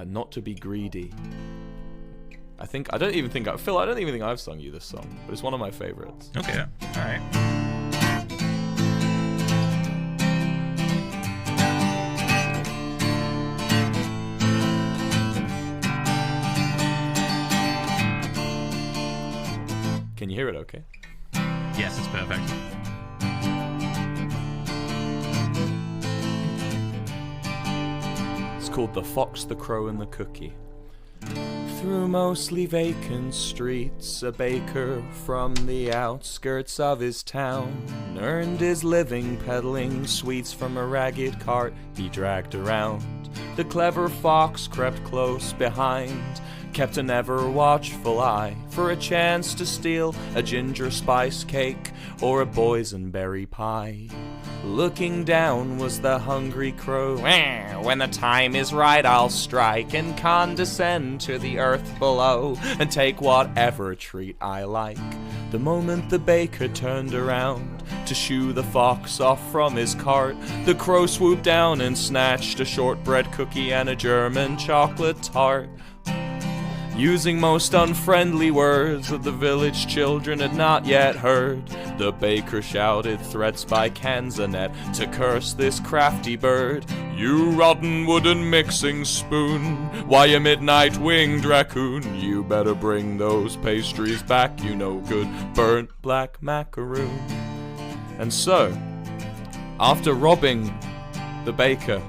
not to be greedy. I don't even think I've sung you this song, but it's one of my favorites. Okay, all right. Can you hear it okay? Yes, it's perfect. It's called The Fox, the Crow, and the Cookie. Through mostly vacant streets, a baker from the outskirts of his town earned his living peddling sweets from a ragged cart he dragged around. The clever fox crept close behind, kept an ever-watchful eye for a chance to steal a ginger spice cake or a boysenberry pie. Looking down was the hungry crow. When the time is right, I'll strike and condescend to the earth below and take whatever treat I like. The moment the baker turned around to shoo the fox off from his cart, the crow swooped down and snatched a shortbread cookie and a German chocolate tart. Using most unfriendly words that the village children had not yet heard, the baker shouted threats by canzonet to curse this crafty bird. You rotten wooden mixing spoon, why a midnight winged raccoon, you better bring those pastries back, you no good burnt black macaroon. And so, after robbing the baker,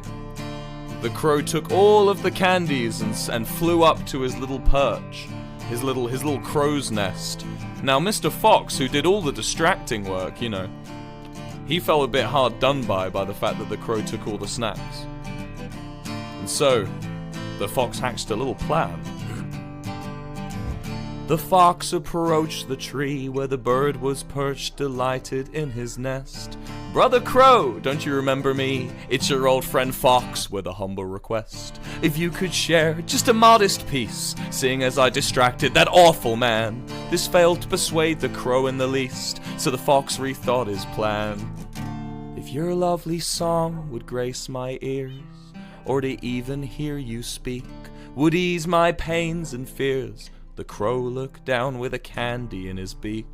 the crow took all of the candies and flew up to his little perch, his little crow's nest. Now, Mr. Fox, who did all the distracting work, he felt a bit hard done by the fact that the crow took all the snacks. And so, the fox hatched a little plan. The fox approached the tree where the bird was perched, delighted in his nest. Brother Crow, don't you remember me? It's your old friend Fox with a humble request. If you could share just a modest piece, seeing as I distracted that awful man. This failed to persuade the crow in the least, so the fox rethought his plan. If your lovely song would grace my ears, or to even hear you speak would ease my pains and fears, the crow looked down with a candy in his beak.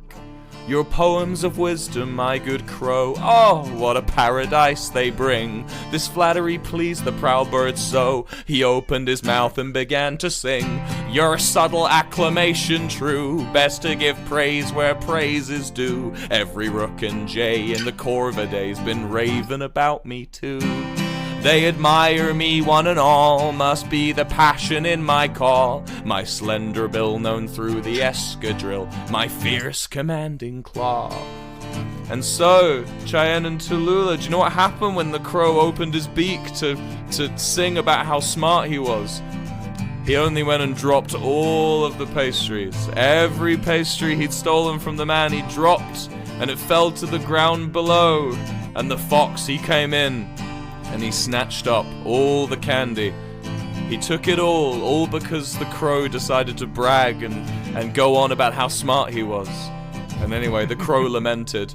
Your poems of wisdom, my good crow, oh, what a paradise they bring. This flattery pleased the proud bird so, he opened his mouth and began to sing. Your subtle acclamation true, best to give praise where praise is due. Every rook and jay in the corviday's been raving about me too. They admire me one and all, must be the passion in my call. My slender bill known through the escadrille, my fierce commanding claw. And so, Cheyenne and Tallulah, do you know what happened when the crow opened his beak to sing about how smart he was? He only went and dropped all of the pastries. Every pastry he'd stolen from the man he dropped, and it fell to the ground below. And the fox, he came in, and he snatched up all the candy. He took it all because the crow decided to brag and go on about how smart he was. And anyway, the crow lamented,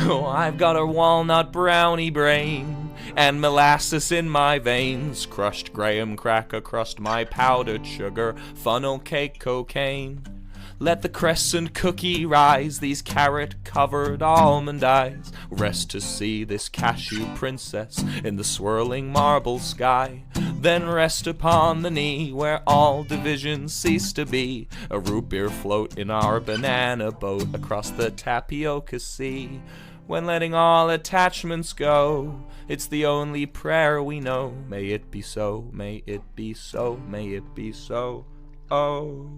oh, I've got a walnut brownie brain, and molasses in my veins, crushed graham cracker crust, my powdered sugar, funnel cake cocaine. Let the crescent cookie rise, these carrot-covered almond eyes rest to see this cashew princess in the swirling marble sky. Then rest upon the knee where all divisions cease to be, a root beer float in our banana boat across the tapioca sea. When letting all attachments go, it's the only prayer we know. May it be so, may it be so, may it be so, oh.